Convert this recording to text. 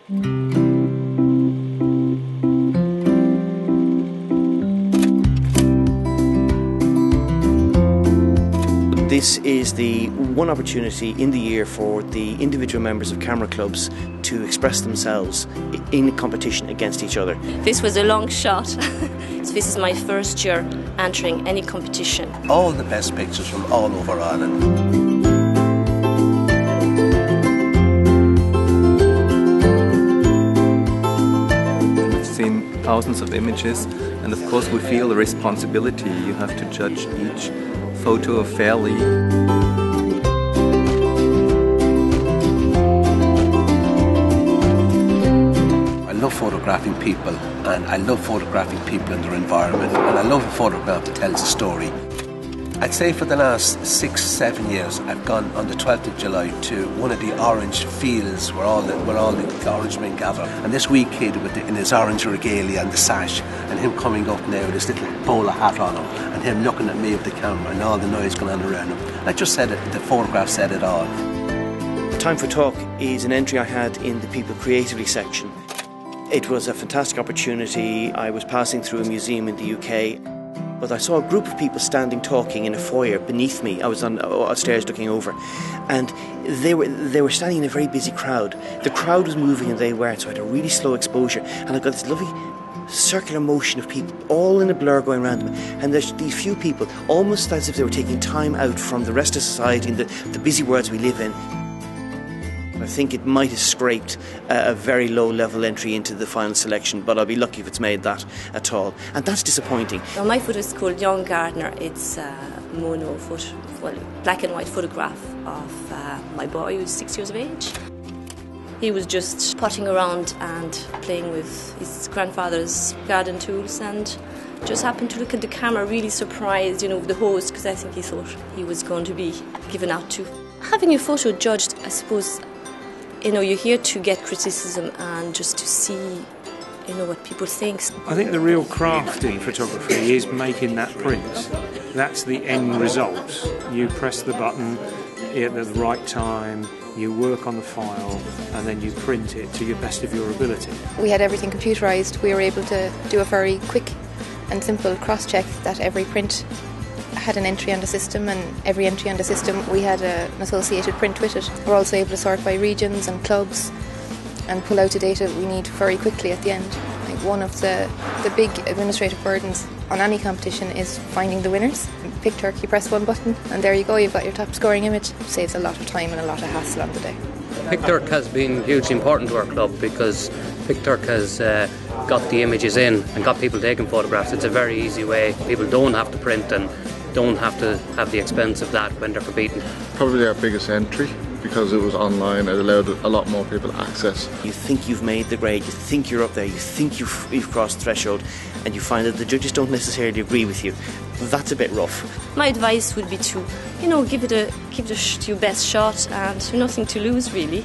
This is the one opportunity in the year for the individual members of camera clubs to express themselves in competition against each other. This was a long shot. This is my first year entering any competition. All the best pictures from all over Ireland. We've seen thousands of images, and of course we feel the responsibility. You have to judge each photo fairly. I love photographing people, and I love photographing people in their environment, and I love a photograph that tells a story. I'd say for the last 6-7 years I've gone on the 12th of July to one of the orange fields where all the orange men gather, and this wee kid in his orange regalia and the sash, and him coming up now with this little bowler hat on him, and him looking at me with the camera and all the noise going on around him. I just said it, the photograph said it all. Time for Talk is an entry I had in the People Creatively section. It was a fantastic opportunity. I was passing through a museum in the UK, but I saw a group of people standing talking in a foyer beneath me. I was on upstairs looking over, and they were standing in a very busy crowd. The crowd was moving and they weren't, so I had a really slow exposure, and I got this lovely circular motion of people all in a blur going around them, and there's these few people almost as if they were taking time out from the rest of society and the busy worlds we live in. I think it might have scraped a very low-level entry into the final selection, but I'll be lucky if it's made that at all. And that's disappointing. Well, my photo is called Young Gardener. It's a black and white photograph of my boy who's 6 years of age. He was just potting around and playing with his grandfather's garden tools, and just happened to look at the camera, really surprised, with the host, because I think he thought he was going to be given out to. Having your photo judged, I suppose, you're here to get criticism and just to see, what people think. I think the real craft in photography is making that print. That's the end result. You press the button at the right time, you work on the file, and then you print it to your best of your ability. We had everything computerised. We were able to do a very quick and simple cross-check that every print had an entry on the system, and every entry on the system we had an associated print with it. We're also able to sort by regions and clubs and pull out the data we need very quickly at the end. Like, one of the big administrative burdens on any competition is finding the winners. Picturk, you press one button and there you go, you've got your top scoring image. It saves a lot of time and a lot of hassle on the day. Picturk has been hugely important to our club because Picturk has got the images in and got people taking photographs. It's a very easy way. People don't have to print and don't have to have the expense of that when they're competing. Probably our biggest entry, because it was online. It allowed a lot more people access. You think you've made the grade, you think you're up there, you think you've crossed the threshold, and you find that the judges don't necessarily agree with you. That's a bit rough. My advice would be to, give it your best shot, and nothing to lose really.